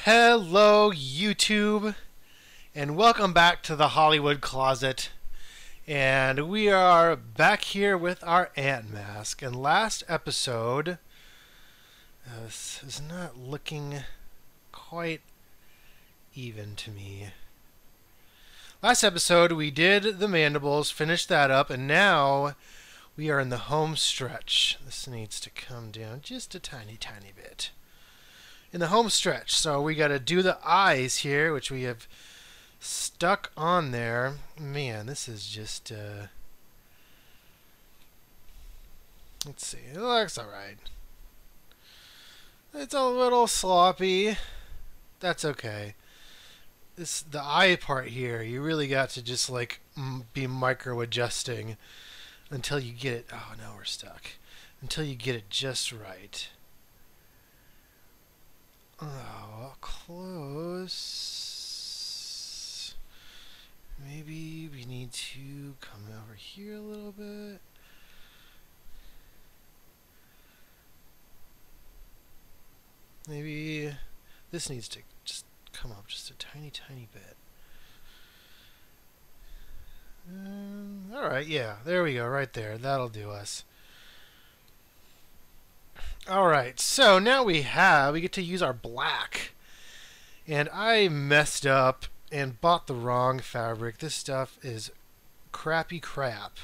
Hello, YouTube, and welcome back to the Hollywood Closet. And we are back here with our ant mask. And last episode, this is not looking quite even to me. Last episode, we did the mandibles, finished that up, and now we are in the home stretch. This needs to come down just a tiny, tiny bit. In the home stretch, so we got to do the eyes here, which we have stuck on there. Man, this is just let's see, it looks alright. It's a little sloppy. That's okay. The eye part here, you really got to just like be micro adjusting until you get it. Oh no, we're stuck. Until you get it just right. Oh, close. Maybe we need to come over here a little bit. Maybe this needs to just come up just a tiny, tiny bit. Alright, yeah, there we go, right there. That'll do us. Alright, so now we get to use our black. And I messed up and bought the wrong fabric. This stuff is crappy crap.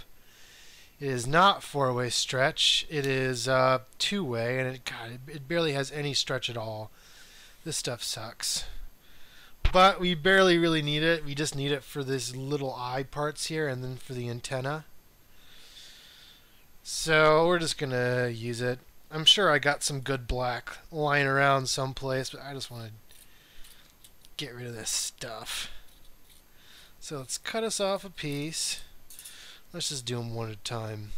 It is not 4-way stretch. It is 2-way, and it barely has any stretch at all. This stuff sucks. But we barely really need it. We just need it for these little eye parts here and then for the antenna. So we're just going to use it. I'm sure I got some good black lying around someplace, but I just want to get rid of this stuff. So let's cut us off a piece. Let's just do them one at a time.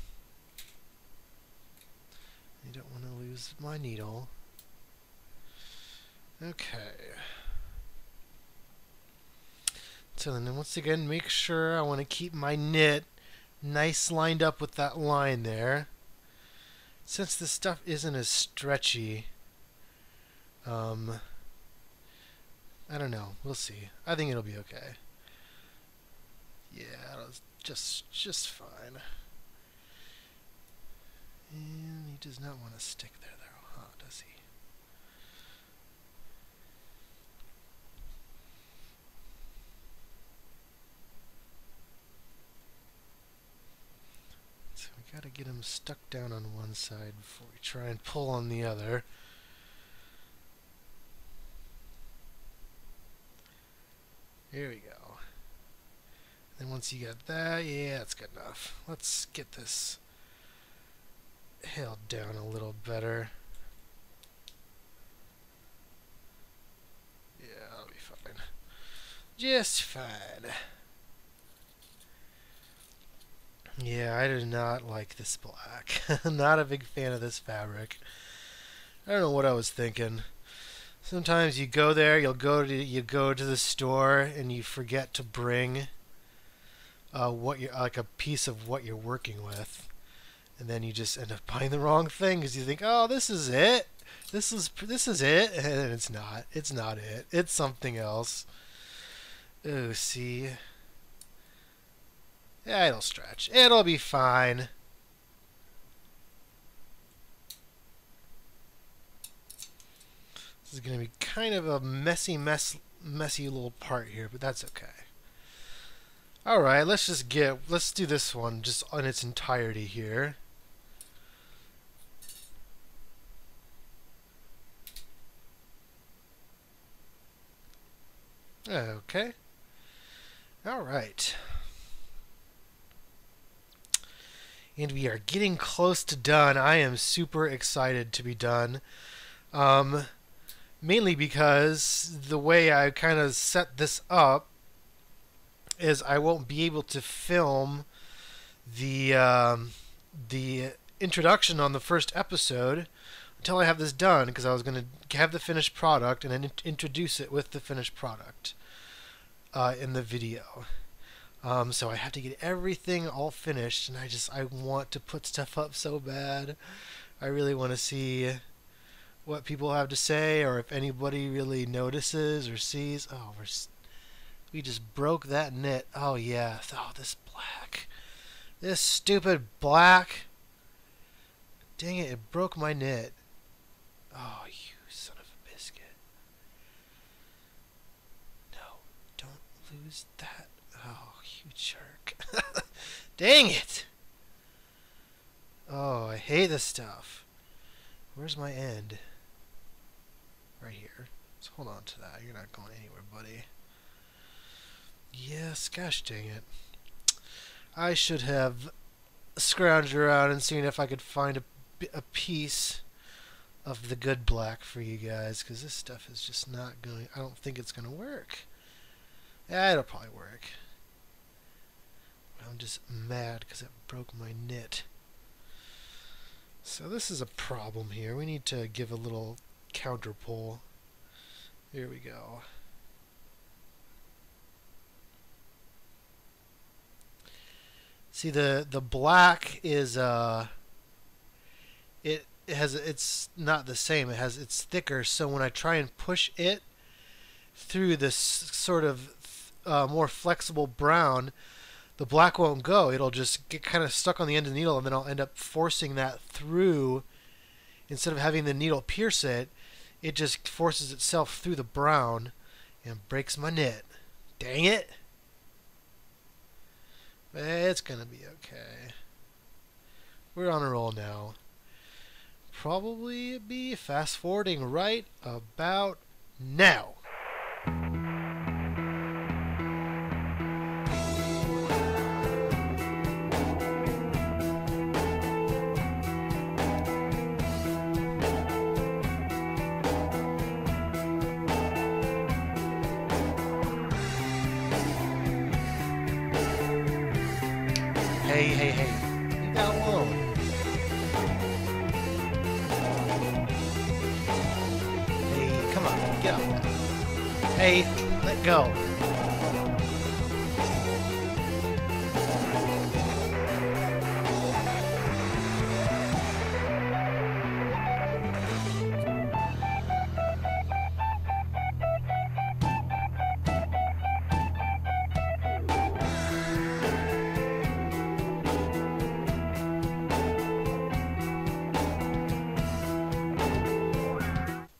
I don't want to lose my needle. Okay. So then once again, make sure I want to keep my knit nice lined up with that line there. Since this stuff isn't as stretchy, I don't know. We'll see. I think it'll be okay. Yeah, it's just fine. And he does not want to stick there, though, huh? Does he? So we got to get him stuck down on one side before we try and pull on the other. There we go. And once you got that, yeah, that's good enough. Let's get this held down a little better. Yeah, that'll be fine. Just fine. Yeah, I do not like this black. Not a big fan of this fabric. I don't know what I was thinking. Sometimes you go there, you go to the store and you forget to bring like a piece of what you're working with, and then you just end up buying the wrong thing because you think, oh, this is it, this is it, and it's not. It's not it. It's something else. Oh, see. Yeah, it'll stretch. It'll be fine. This is going to be kind of a messy little part here, but that's okay. Alright, let's do this one just on its entirety here. Okay. Alright. And we are getting close to done. I am super excited to be done. Mainly because the way I kind of set this up is I won't be able to film the introduction on the first episode until I have this done, because I was going to have the finished product and then introduce it with the finished product in the video. So I have to get everything all finished, and I want to put stuff up so bad. I really want to see what people have to say or if anybody really notices or sees. Oh, we just broke that knit. Oh, yeah. Oh, this black. This stupid black. Dang it, it broke my knit. Oh, you son of a biscuit. No, don't lose that. Oh, you jerk. Dang it! Oh, I hate this stuff. Where's my end? Right here. Let's hold on to that. You're not going anywhere, buddy. Yes, gosh dang it. I should have scrounged around and seen if I could find a piece of the good black for you guys, because this stuff is just not going. I don't think it's going to work. Yeah, it'll probably work. I'm just mad because it broke my knit. So this is a problem here. We need to give a little counter pull. Here we go. See, the black is it's not the same. It's thicker, so when I try and push it through this sort of more flexible brown, the black won't go. It'll just get kind of stuck on the end of the needle, and then I'll end up forcing that through. Instead of having the needle pierce it, it just forces itself through the brown and breaks my knit. Dang it! It's gonna be okay. We're on a roll now. Probably be fast forwarding right about now. Hey. Leave that alone. Hey, come on. Get up. Hey, let go.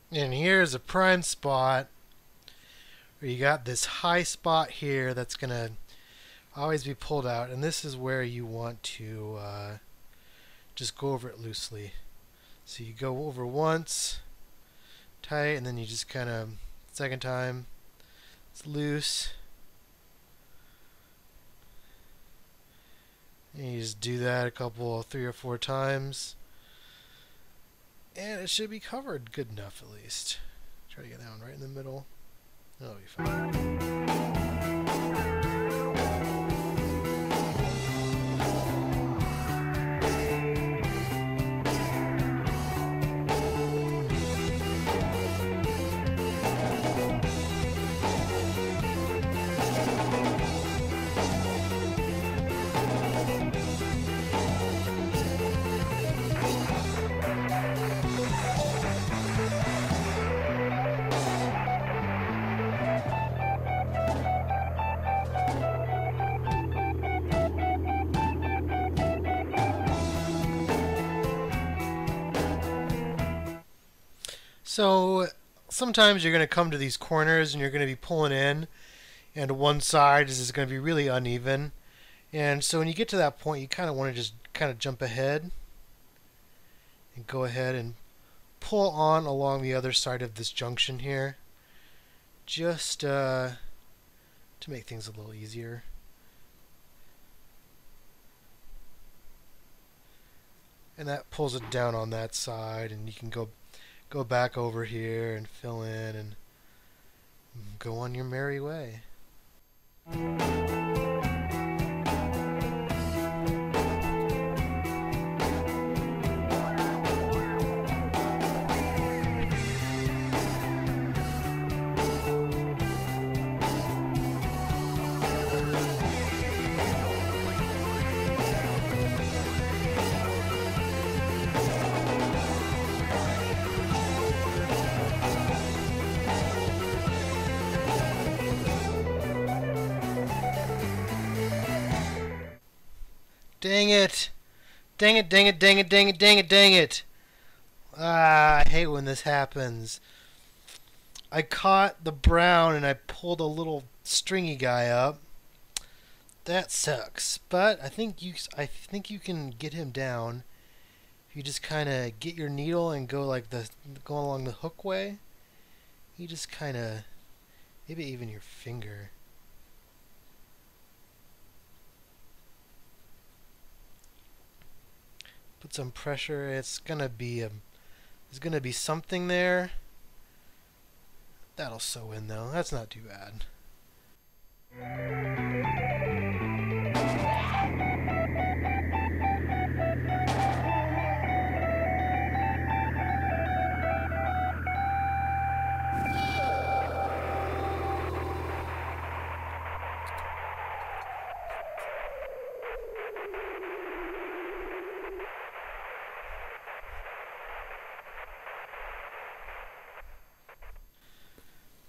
And here's a prime spot where you got this high spot here that's going to always be pulled out. And this is where you want to just go over it loosely. So you go over once, tight, and then you just kind of, second time, it's loose. And you just do that a couple, 3 or 4 times. And it should be covered good enough at least. Try to get that one right in the middle. That'll be fine. So sometimes you're going to come to these corners and you're going to be pulling in, and one side is going to be really uneven. And so when you get to that point, you kind of want to just kind of jump ahead and go ahead and pull on along the other side of this junction here, just to make things a little easier. And that pulls it down on that side, and you can go back over here and fill in and go on your merry way. Dang it! Dang it, dang it, dang it, dang it, dang it, dang it! Ah, I hate when this happens. I caught the brown and I pulled a little stringy guy up. That sucks. But I think you can get him down. If you just kind of get your needle and go along the hook way. You just kind of, maybe even your finger. Put some pressure. There's gonna be something there. That'll sew in though. That's not too bad.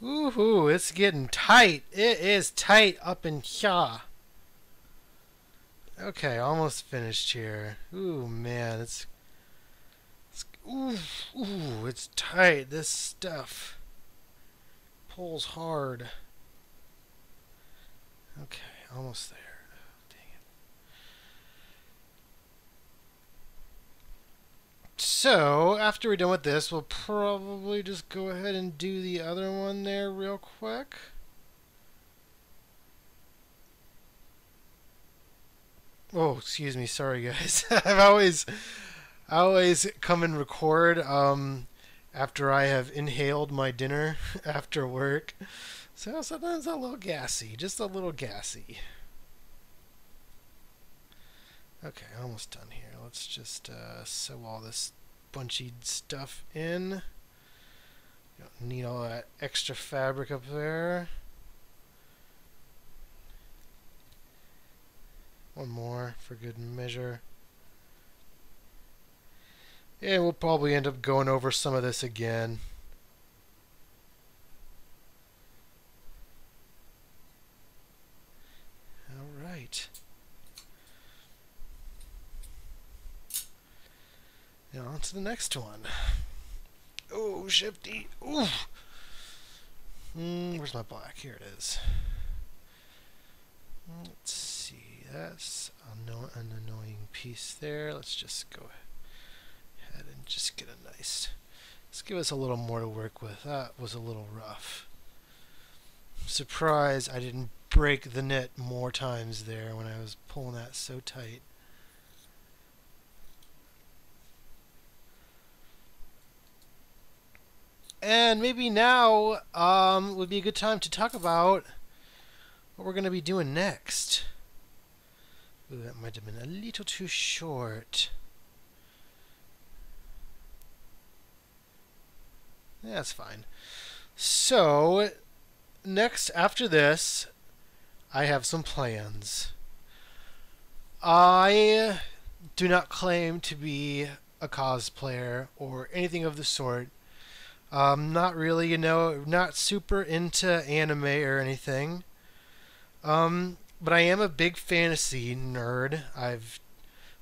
Ooh, it's getting tight. It is tight up in here. Okay, almost finished here. Ooh, man, it's it's tight. This stuff pulls hard. Okay, almost there. Oh, dang it. So, after we're done with this, we'll probably just go ahead and do the other one there real quick. Oh, excuse me. Sorry, guys. I always come and record after I have inhaled my dinner after work. So sometimes a little gassy, just a little gassy. Okay, almost done here. Let's just sew all this bunchy stuff in. Don't need all that extra fabric up there. One more for good measure. And we'll probably end up going over some of this again. Alright. Now on to the next one. Oh, shifty. Ooh. Where's my black? Here it is. Let's see. That's an annoying piece there. Let's just go ahead and just get a nice... Let's give us a little more to work with. That was a little rough. Surprised I didn't break the knit more times there when I was pulling that so tight. And maybe now would be a good time to talk about what we're going to be doing next. Ooh, that might have been a little too short. Yeah, that's fine. So, next, after this, I have some plans. I do not claim to be a cosplayer or anything of the sort. Not really, not super into anime or anything. But I am a big fantasy nerd. I've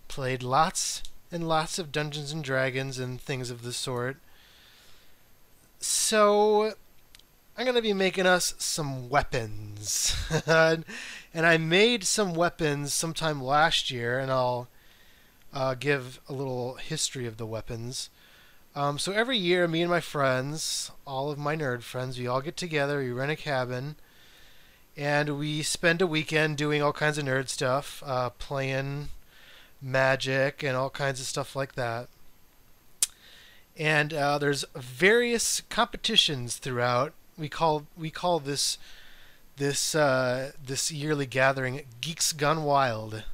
played lots and lots of Dungeons and Dragons and things of the sort. So, I'm going to be making us some weapons. And I made some weapons sometime last year, and I'll give a little history of the weapons. So every year, me and my friends, all of my nerd friends, we all get together, we rent a cabin, and we spend a weekend doing all kinds of nerd stuff, playing Magic and all kinds of stuff like that. And there's various competitions throughout. We call this yearly gathering Geeks Gone Wild.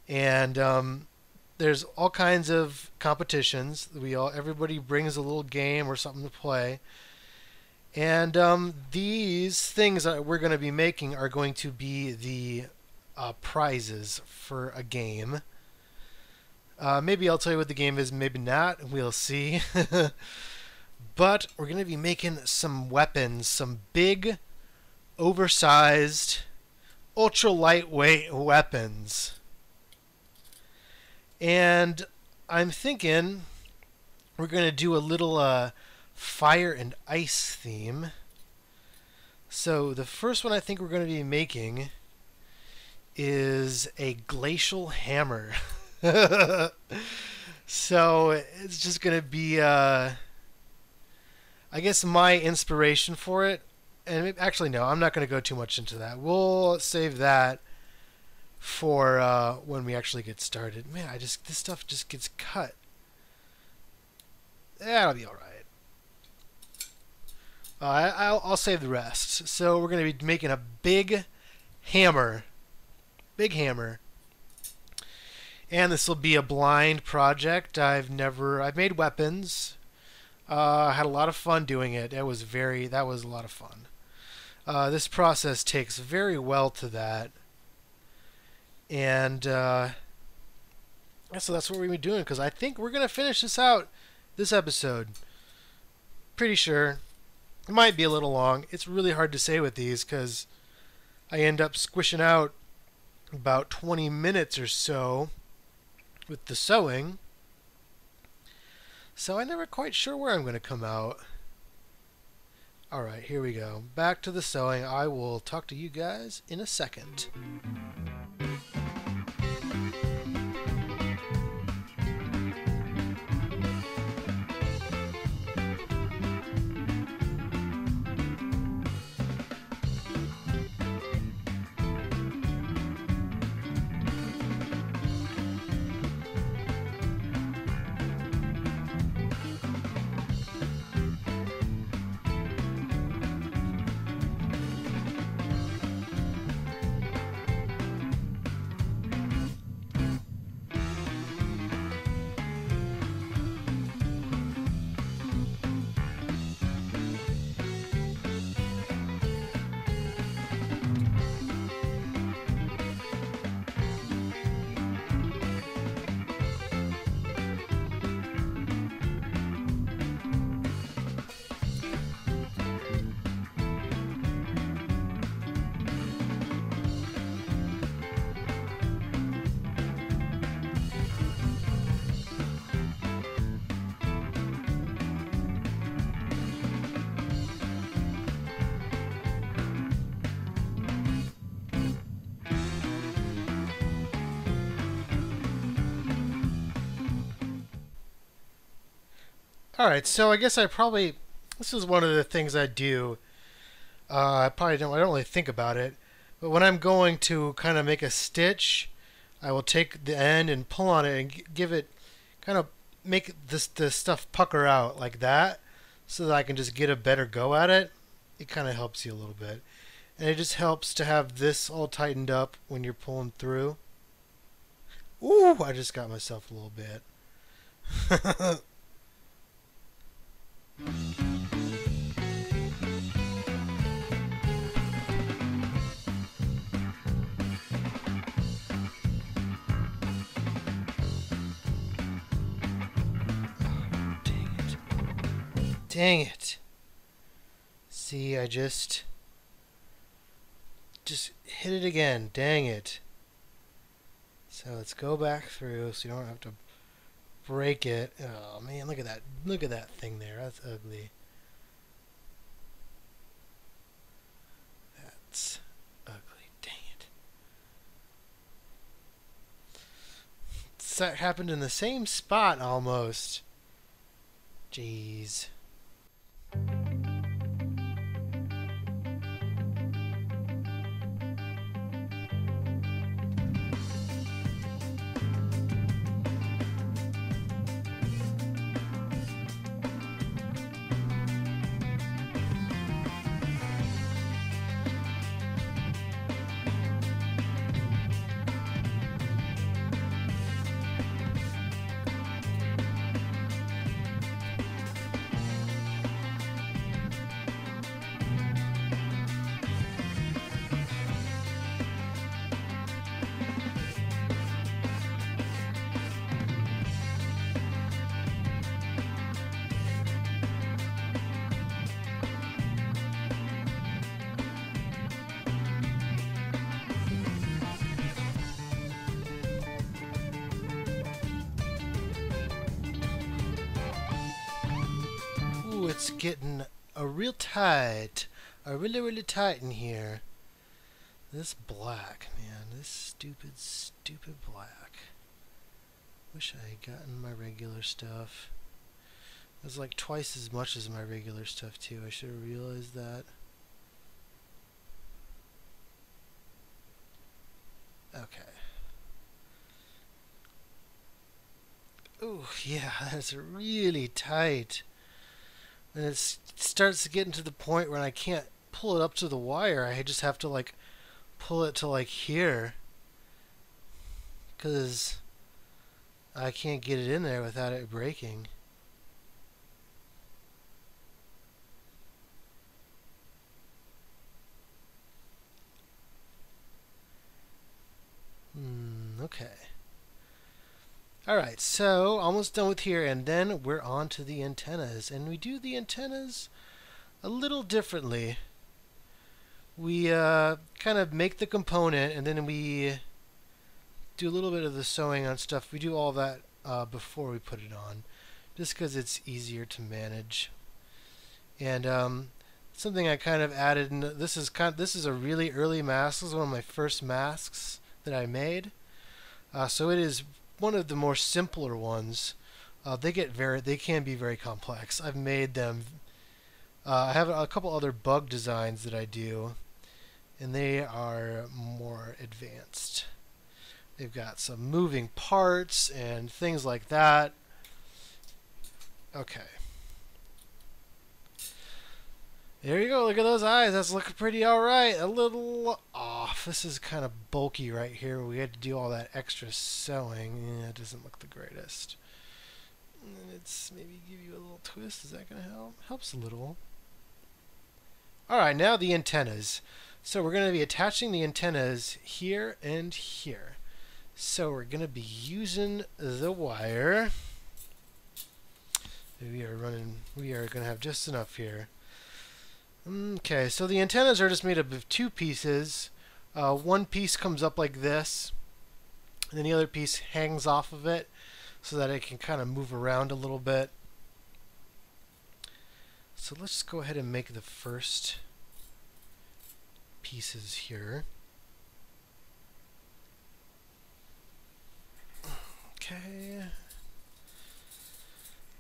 And there's all kinds of competitions. Everybody brings a little game or something to play. And these things that we're going to be making are going to be the prizes for a game. Maybe I'll tell you what the game is, maybe not. We'll see. But we're going to be making some weapons, some big, oversized, ultra lightweight weapons. And I'm thinking we're going to do a little fire and ice theme. So the first one I think we're going to be making is a glacial hammer. So it's just going to be, I guess, my inspiration for it. And actually, no, I'm not going to go too much into that. We'll save that for when we actually get started. Man, this stuff just gets cut. That'll be all right. I'll save the rest. So we're going to be making a big hammer. Big hammer. And this will be a blind project. I've made weapons. I had a lot of fun doing it. That was a lot of fun. This process takes very well to that. And so that's what we're going to be doing, because I think we're going to finish this out this episode. Pretty sure. It might be a little long. It's really hard to say with these because I end up squishing out about 20 minutes or so with the sewing. So I'm never quite sure where I'm going to come out. Alright, here we go. Back to the sewing. I will talk to you guys in a second. Alright, so I guess this is one of the things I do. I don't really think about it, but when I'm going to kind of make a stitch, I will take the end and pull on it and give it, kind of make the stuff pucker out like that, so that I can just get a better go at it. It kind of helps you a little bit. And it just helps to have this all tightened up when you're pulling through. Ooh, I just got myself a little bit. Dang it. See, I just hit it again. Dang it. So let's go back through so you don't have to break it. Oh man, look at that. Look at that thing there. That's ugly. That's ugly. Dang it. That happened in the same spot almost. Jeez. Ooh, it's getting a real tight. Really tight in here. This black, man. This stupid black. Wish I had gotten my regular stuff. It was like twice as much as my regular stuff too. I should have realized that. Okay. Ooh, yeah, that's really tight. And it starts to get into the point where I can't pull it up to the wire. I just have to like pull it to like here. Because I can't get it in there without it breaking. Okay. Alright, so almost done with here, and then we're on to the antennas. And we do the antennas a little differently. We kind of make the component, and then we do a little bit of the sewing on stuff. We do all that before we put it on, just because it's easier to manage. And something I kind of added, and this is a really early mask. This is one of my first masks that I made. So it is one of the more simpler ones. They can be very complex. I've made them. I have a couple other bug designs that I do, and they are more advanced. They've got some moving parts and things like that. Okay. There you go. Look at those eyes. That's looking pretty alright. A little off. This is kind of bulky right here. We had to do all that extra sewing. Yeah, it doesn't look the greatest. And it's maybe give you a little twist. Is that going to help? Helps a little. Alright, now the antennas. So we're going to be attaching the antennas here and here. So we're going to be using the wire. We are going to have just enough here. Okay, so the antennas are just made up of two pieces. One piece comes up like this, and then the other piece hangs off of it so that it can kind of move around a little bit. So let's just go ahead and make the first pieces here. Okay.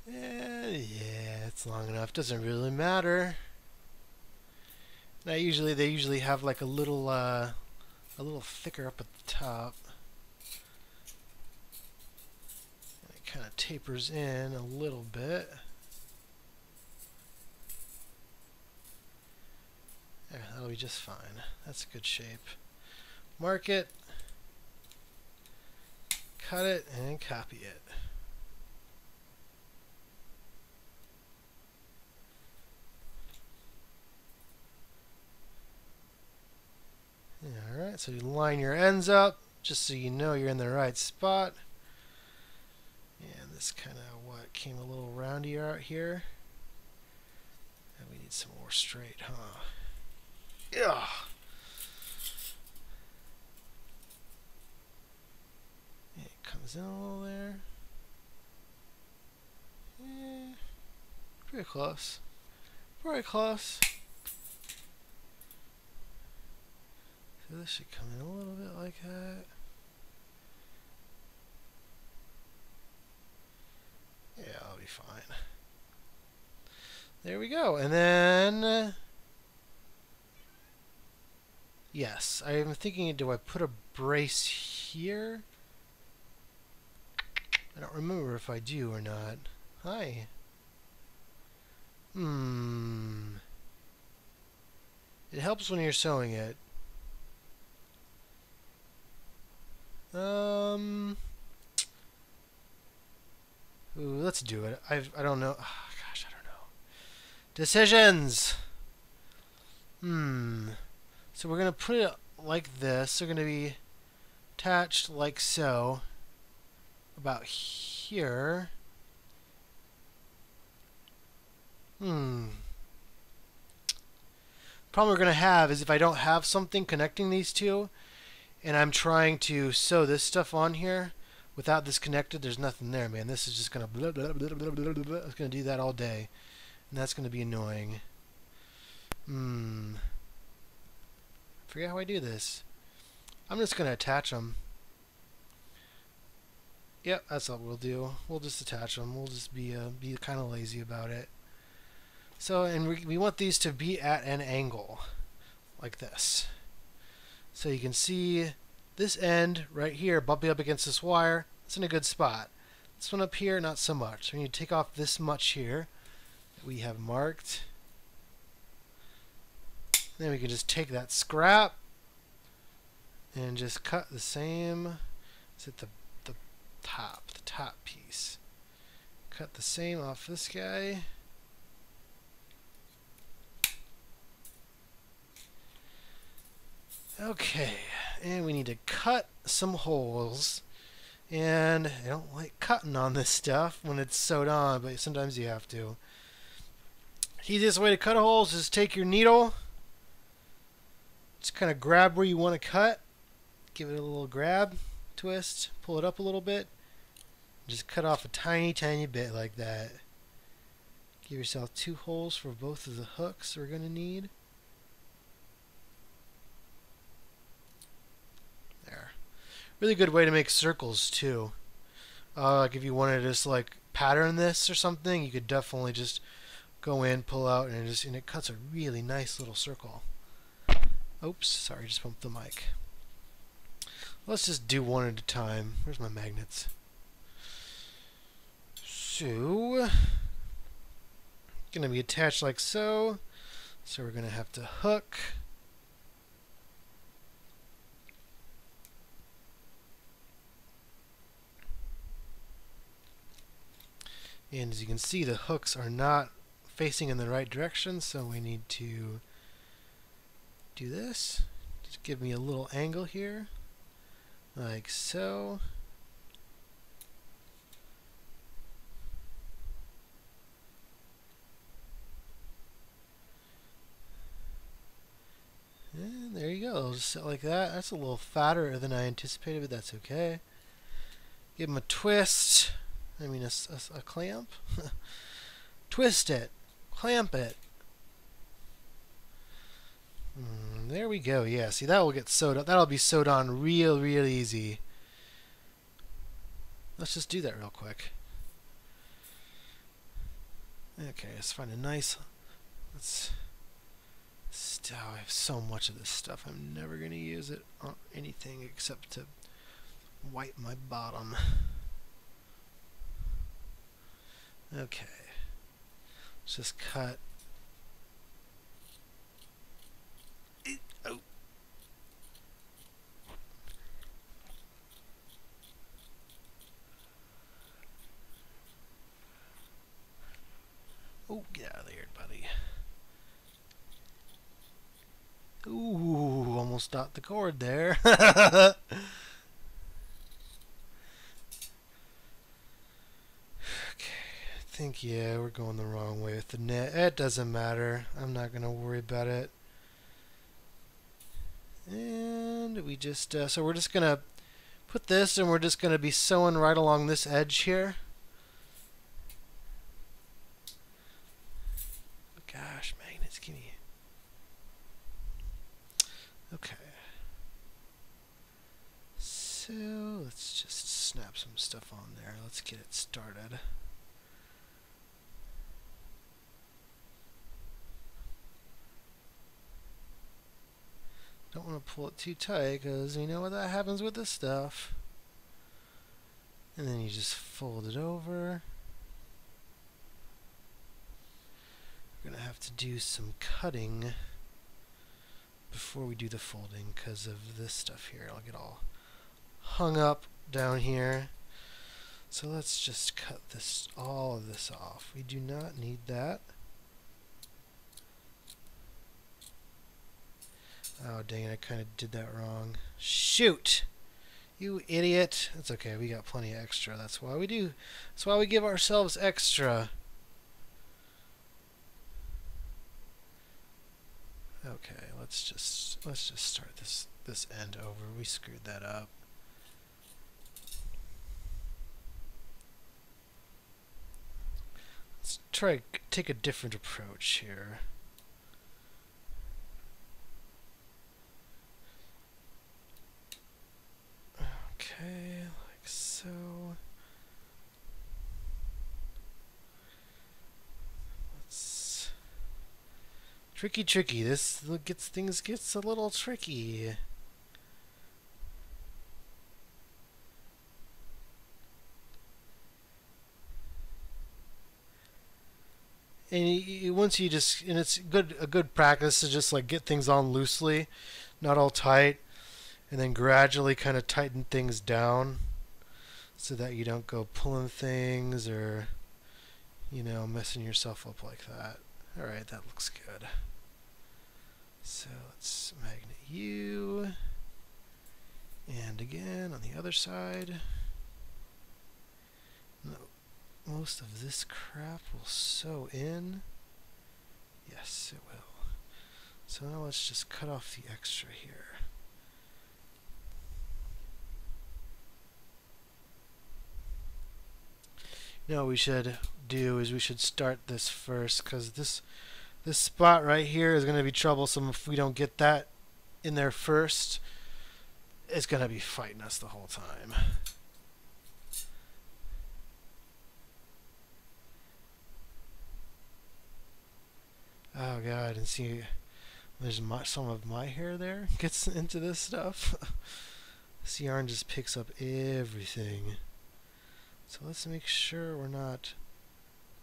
Yeah, it's long enough. Doesn't really matter. Now they usually have like a little thicker up at the top. And it kind of tapers in a little bit. Yeah, that'll be just fine. That's a good shape. Mark it, cut it, and copy it. Alright, so you line your ends up just so you know you're in the right spot. And this kind of what came a little roundy out here. And we need some more straight, huh? Yeah. It comes in a little there. Yeah, pretty close. Pretty close. So this should come in a little bit like that. Yeah, I'll be fine. There we go. And then yes, I am thinking, do I put a brace here? I don't remember if I do or not. Hi. It helps when you're sewing it. Ooh, let's do it. I don't know. Oh, gosh, I don't know. Decisions. So we're gonna put it like this. They're gonna be attached like so. About here. Problem we're gonna have is if I don't have something connecting these two, and I'm trying to sew this stuff on here without this connected, there's nothing there, man. This is just gonna blah, blah, blah, blah, blah, blah, blah. It's gonna do that all day, And that's going to be annoying. Forget how I do this. I'm just going to attach them. Yep, that's what we'll do. We'll just attach them. We'll just be kind of lazy about it. So, and we want these to be at an angle, like this. So you can see this end right here bumping up against this wire. It's in a good spot. This one up here, not so much. So we need to take off this much here that we have marked. Then we can just take that scrap and just cut the same. Is it the top piece? Cut the same off this guy. Okay, and we need to cut some holes. And I don't like cutting on this stuff when it's sewed on, but sometimes you have to. The easiest way to cut holes is take your needle, just kind of grab where you want to cut, give it a little grab, twist, pull it up a little bit, just cut off a tiny bit like that. Give yourself 2 holes for both of the hooks we're going to need. There. Really good way to make circles too. Like if you wanted to just like pattern this or something, you could definitely just go in, pull out, and it cuts a really nice little circle. Oops, sorry, just bumped the mic. Let's just do one at a time. Where's my magnets? So, gonna be attached like so. So we're gonna have to hook. And as you can see, the hooks are not facing in the right direction, so we need to do this. Just give me a little angle here, like so. And there you go. It'll just sit like that. That's a little fatter than I anticipated, but that's okay. Give them a twist. I mean a clamp. Twist it. Clamp it. There we go. Yeah, see, that will get sewed up. That'll be sewed on real easy. Let's just do that real quick. Okay, let's find a nice... Oh, I have so much of this stuff. I'm never going to use it on anything except to wipe my bottom. Okay. Let's just cut. Oh. Oh, get out of there, buddy. Ooh, almost stopped the cord there. Okay, I think, yeah, we're going the wrong way with the net. It doesn't matter. I'm not going to worry about it. And we just, so we're just going to put this, and we're just going to be sewing right along this edge here. Gosh, magnets, give me. Okay. So let's just snap some stuff on there. Let's get it started. Don't want to pull it too tight because you know what that happens with this stuff. And then you just fold it over. We're going to have to do some cutting before we do the folding because of this stuff here. I'll get all hung up down here. So let's just cut this, all of this off. We do not need that. Oh dang it, I kind of did that wrong. Shoot! You idiot! That's okay, we got plenty of extra. That's why we do. That's why we give ourselves extra. Okay, let's just start this end over. We screwed that up. Let's try take a different approach here. Okay, like so. Let's tricky. This gets a little tricky. And once you just, and it's a good practice to just like get things on loosely, not all tight, and then gradually kind of tighten things down so that you don't go pulling things or, you know, messing yourself up like that. Alright, that looks good. So let's magnet you, and again on the other side. Most of this crap will sew in. Yes, it will. So now let's just cut off the extra here. Now what we should do is we should start this first, because this spot right here is going to be troublesome if we don't get that in there first. It's going to be fighting us the whole time. Oh god, and see, there's some of my hair there gets into this stuff. This yarn just picks up everything. So let's make sure we're not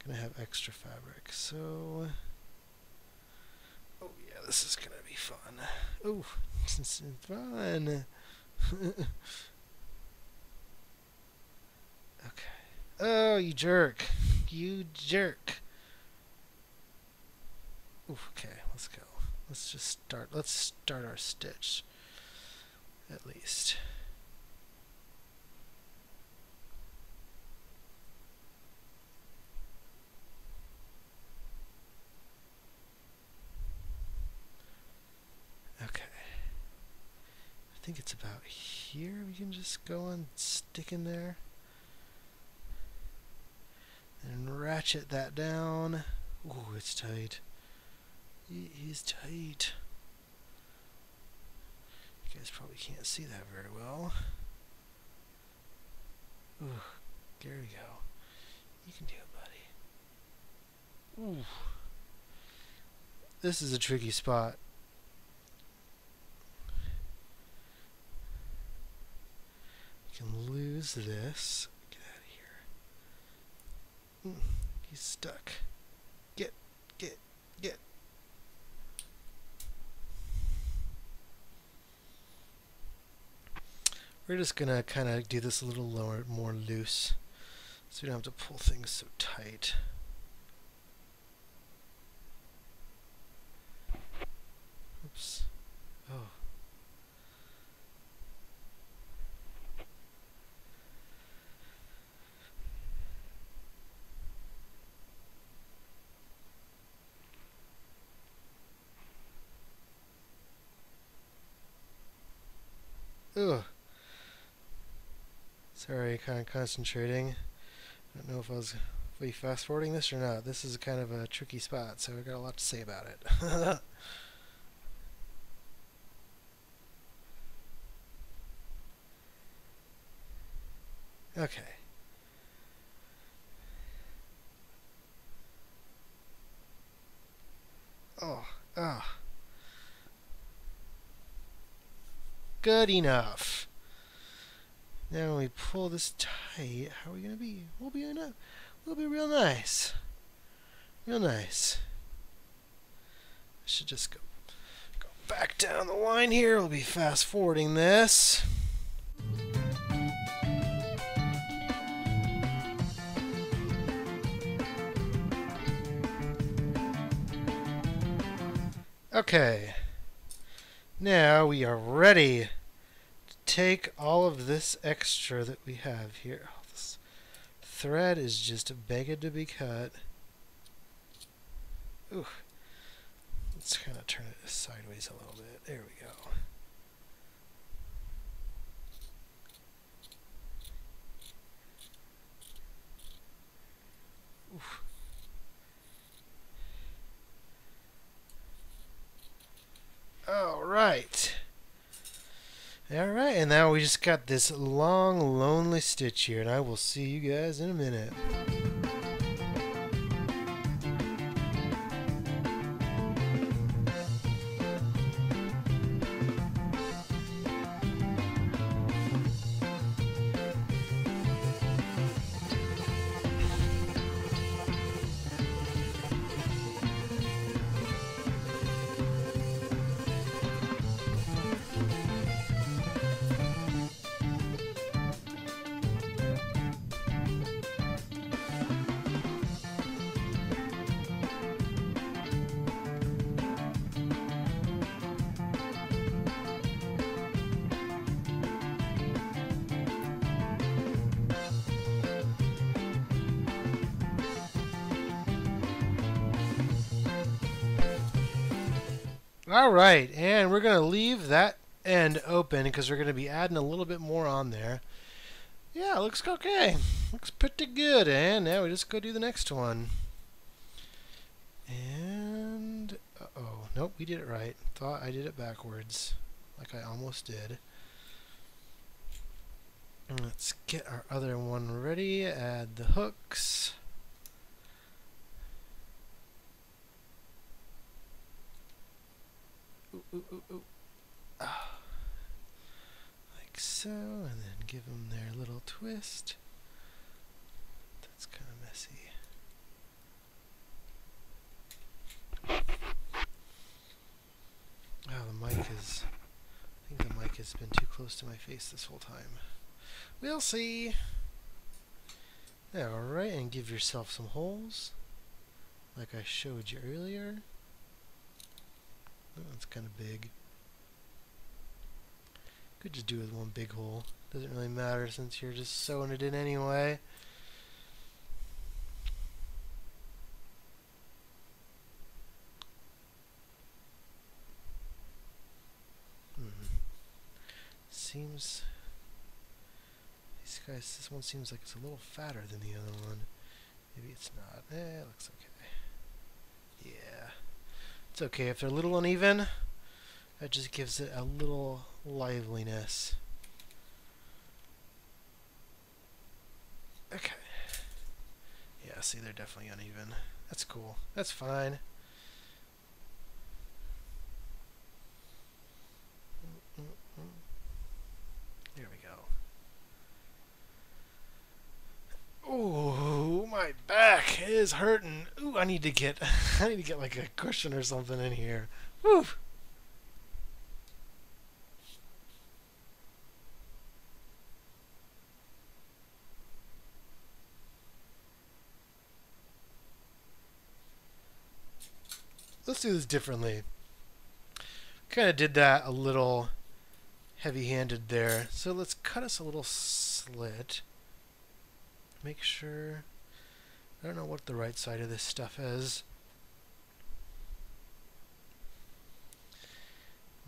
gonna have extra fabric. So, oh yeah, this is gonna be fun. Oh, this is fun. Okay. Oh, you jerk. You jerk. Ooh, okay, let's go. Let's just start. Let's start our stitch, at least. Okay. I think it's about here. We can just go and stick in there. And ratchet that down. Ooh, it's tight. It is tight. You guys probably can't see that very well. Ooh, there we go. You can do it, buddy. Ooh. This is a tricky spot. You can lose this. Get out of here. He's stuck. Get. We're just gonna kind of do this a little more loose, so we don't have to pull things so tight. Oops. Oh. Ugh. Sorry, kind of concentrating. I don't know if I was fast forwarding this or not. This is kind of a tricky spot, so I got a lot to say about it. Okay. Oh, ah. Good enough. Now when we pull this tight, how are we gonna be? We'll be real nice. Real nice. I should just go back down the line here. We'll be fast forwarding this. Okay. Now we are ready to take all of this extra that we have here. Oh, this thread is just begging to be cut. Ooh. Let's kind of turn it sideways a little bit. There we go. Oof. Alright, and now we just got this long, lonely stitch here, and I will see you guys in a minute. Alright, and we're going to leave that end open because we're going to be adding a little bit more on there. Yeah, looks okay. Looks pretty good. And now we just go do the next one. And, uh-oh, nope, we did it right. Thought I did it backwards, like I almost did. Let's get our other one ready. Add the hooks. Like so, and then give them their little twist. That's kind of messy. Oh, the mic is... I think the mic has been too close to my face this whole time. We'll see. Alright, and give yourself some holes, like I showed you earlier. Oh, that's kind of big. Could just do it with one big hole. Doesn't really matter since you're just sewing it in anyway. Seems... this one seems like it's a little fatter than the other one. Maybe it's not. It looks okay. Yeah. It's okay if they're a little uneven. That just gives it a little liveliness. Okay. Yeah, see, they're definitely uneven. That's cool. That's fine. There we go. Ooh, my back is hurting. Ooh, I need to get like a cushion or something in here. Woo. Let's do this differently. Kind of did that a little heavy-handed there. So let's cut us a little slit. Make sure... I don't know what the right side of this stuff is.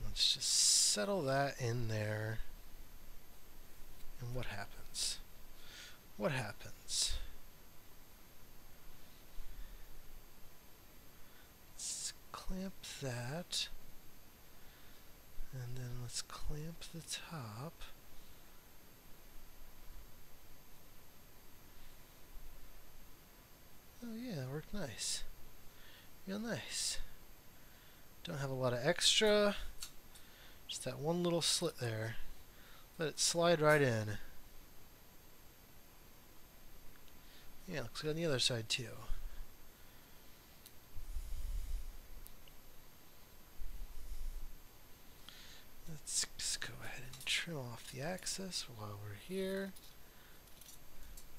Let's just settle that in there. And what happens? What happens? Let's clamp that. And then let's clamp the top. Oh yeah, that worked nice. Real nice. Don't have a lot of extra. Just that one little slit there. Let it slide right in. Yeah, looks good on the other side too. Let's just go ahead and trim off the excess while we're here.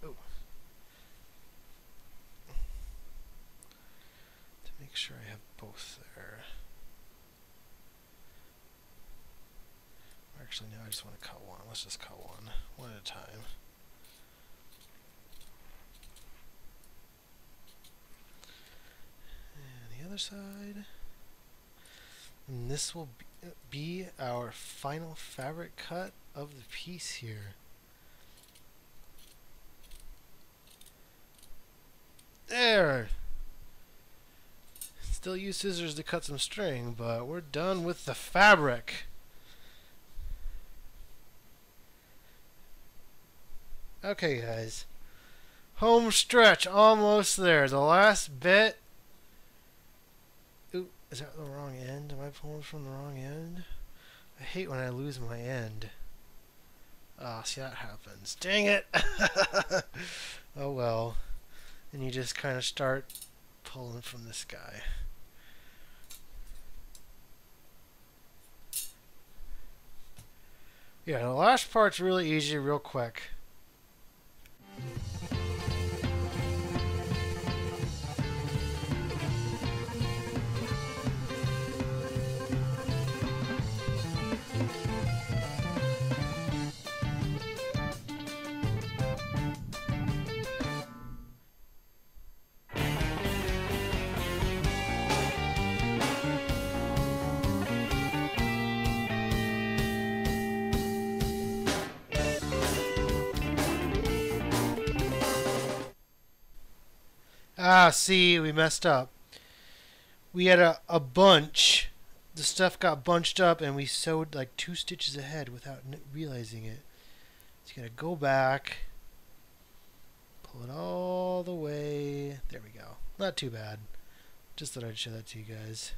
Oh. To make sure I have both there. Actually, no, I just want to cut one. Let's just cut one at a time. And the other side. And this will be our final fabric cut of the piece here. There! Still use scissors to cut some string, but we're done with the fabric. Okay, guys. Home stretch, almost there. The last bit. Ooh, is that the wrong end? Am I pulling from the wrong end? I hate when I lose my end. Ah, see, that happens. Dang it! Oh well. And you just kind of start pulling from this guy. Yeah, the last part's really easy, real quick. Ah, see, we messed up. We had a bunch. The stuff got bunched up and we sewed like 2 stitches ahead without realizing it. So you gotta go back, pull it all the way. There we go. Not too bad. Just thought I'd show that to you guys.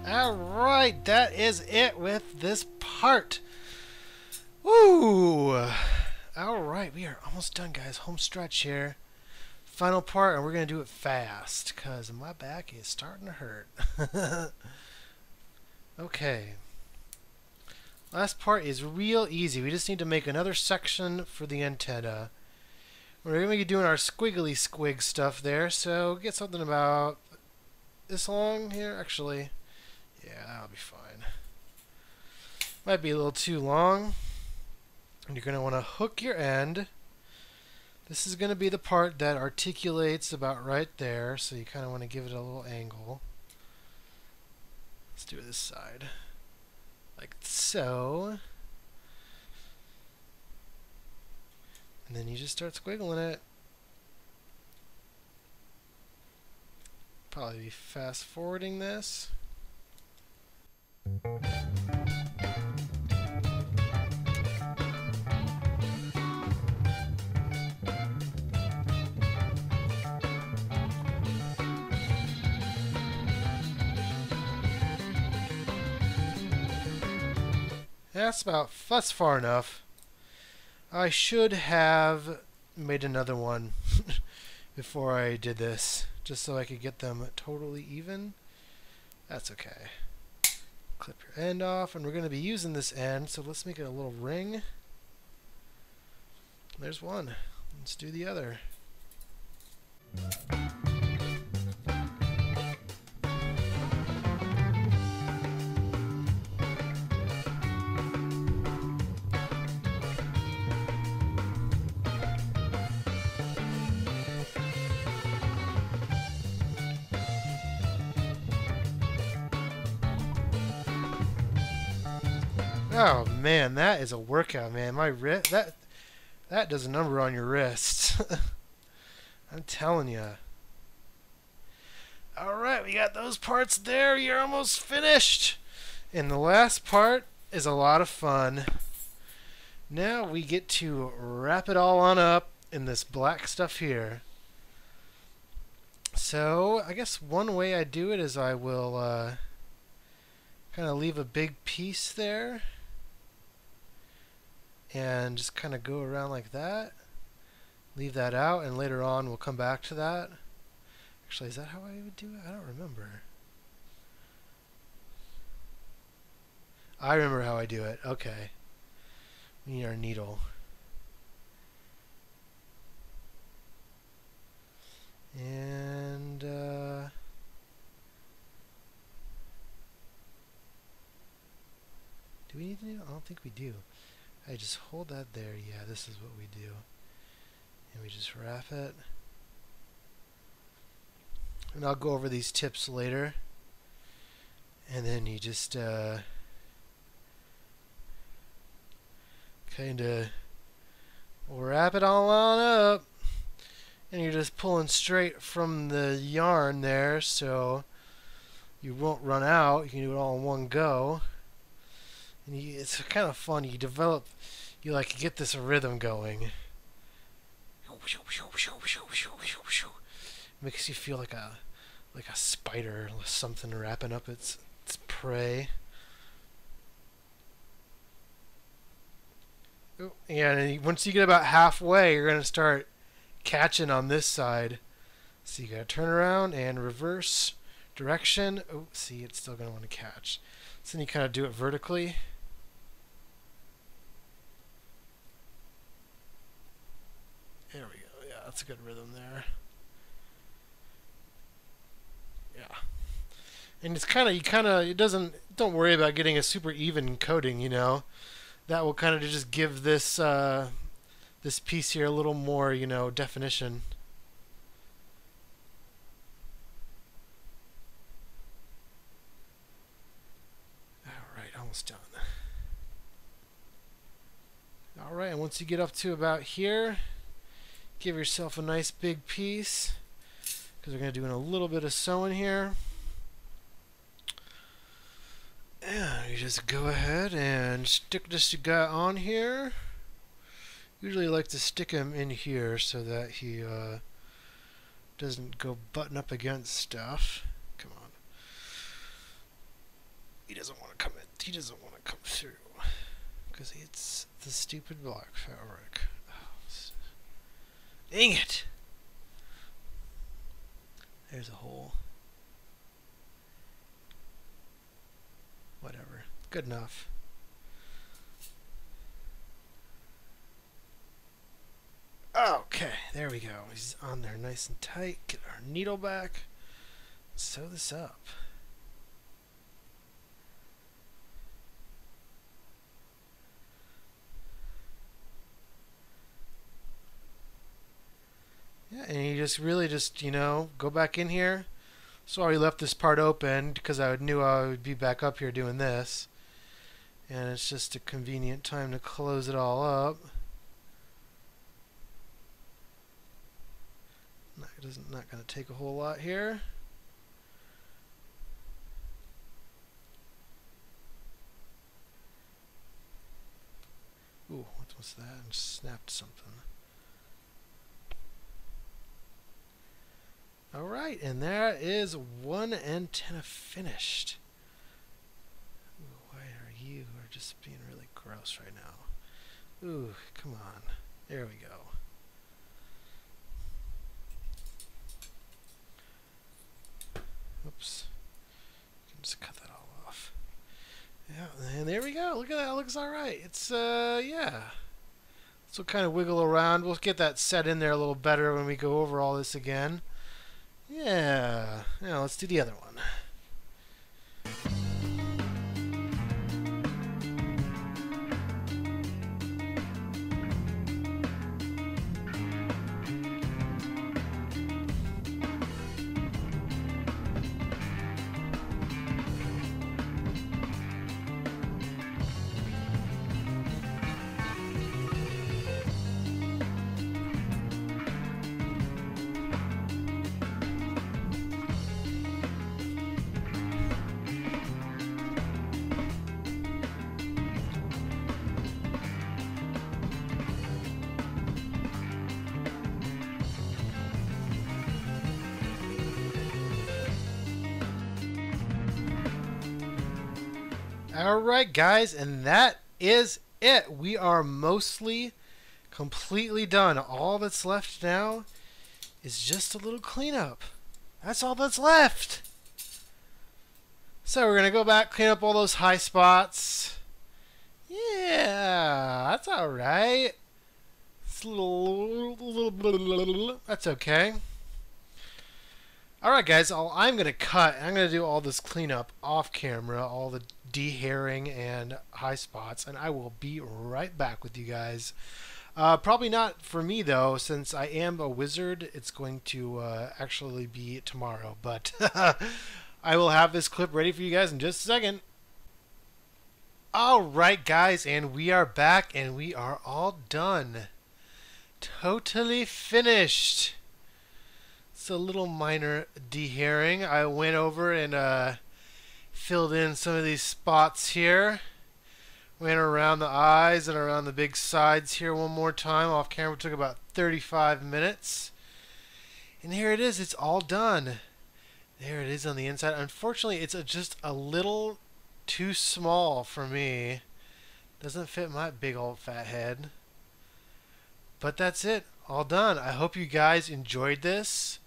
Alright, that is it with this part. Woo! Alright, we are almost done, guys. Home stretch here. Final part, and we're going to do it fast, because my back is starting to hurt. Okay. Last part is real easy. We just need to make another section for the antenna. We're going to be doing our squiggly squig stuff there, so get something about this long here, actually. Yeah, that'll be fine. Might be a little too long. And you're going to want to hook your end. This is going to be the part that articulates about right there, so you kind of want to give it a little angle. Let's do this side. Like so. And then you just start squiggling it. Probably be fast forwarding this. That's far enough. I should have made another one before I did this, just so I could get them totally even. That's okay. Clip your end off, and we're going to be using this end, so let's make it a little ring. There's one. Let's do the other. Oh man, that is a workout, man. My wrist, that does a number on your wrist. I'm telling you. All right, we got those parts there. You're almost finished. And the last part is a lot of fun. Now we get to wrap it all on up in this black stuff here. So I guess one way I do it is I will kind of leave a big piece there and just kind of go around like that. Leave that out, and later on we'll come back to that. Actually, is that how I would do it? I don't remember. I remember how I do it. Okay. We need our needle. And do we need the needle? I don't think we do. I just hold that there. Yeah, this is what we do. And we just wrap it. And I'll go over these tips later. And then you just kind of wrap it all on up. And you're just pulling straight from the yarn there, so you won't run out. You can do it all in one go. And it's kind of fun. You like get this rhythm going. Makes you feel like a spider or something wrapping up its prey. Oh, yeah, and once you get about halfway, you're gonna start catching on this side. So you gotta turn around and reverse direction. Oh, see, it's still gonna want to catch. So then you kind of do it vertically. There we go. Yeah, that's a good rhythm there. Yeah. And it's don't worry about getting a super even coating, you know. That will kind of just give this this piece here a little more, you know, definition. Alright, almost done. Alright, and once you get up to about here, give yourself a nice big piece, because we're going to do a little bit of sewing here. And you just go ahead and stick this guy on here. Usually like to stick him in here so that he doesn't go button up against stuff. Come on. He doesn't want to come in. He doesn't want to come through because it's the stupid black fabric. Oh, dang it! There's a hole. Whatever. Good enough. Okay, there we go. He's on there nice and tight. Get our needle back. Sew this up. Yeah, and you just really just, you know, go back in here. So I left this part open because I knew I would be back up here doing this. And it's just a convenient time to close it all up. Not going to take a whole lot here. Ooh, what was that? I just snapped something. Alright, and there is one antenna finished. Ooh, why are you just being really gross right now? Ooh, come on. There we go. Oops. You can just cut that all off. Yeah, and there we go. Look at that. It looks alright. It's, yeah. So we'll kind of wiggle around. We'll get that set in there a little better when we go over all this again. Yeah. Now let's do the other one. Alright guys, and that is it. We are mostly completely done. All that's left now is just a little cleanup. That's all that's left. So we're going to go back, clean up all those high spots. Yeah, that's alright. It's a little, that's okay. Alright guys, I'm going to cut. I'm going to do all this cleanup off camera, all the de-hairing and high spots, and I will be right back with you guys. Probably not for me though, since I am a wizard. It's going to actually be tomorrow, but I will have this clip ready for you guys in just a second. Alright guys, and we are back, and we are all done. Totally finished. It's a little minor de-hairing. I went over and filled in some of these spots here. Went around the eyes and around the big sides here one more time. Off camera took about 35 minutes. And here it is. It's all done. There it is on the inside. Unfortunately, it's just a little too small for me. Doesn't fit my big old fat head. But that's it. All done. I hope you guys enjoyed this.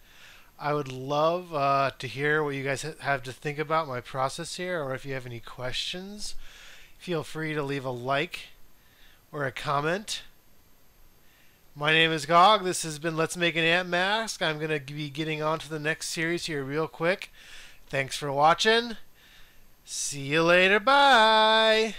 I would love to hear what you guys have to think about my process here, or if you have any questions, feel free to leave a like or a comment. My name is Gog. This has been Let's Make an Ant Mask. I'm going to be getting on to the next series here real quick. Thanks for watching. See you later. Bye.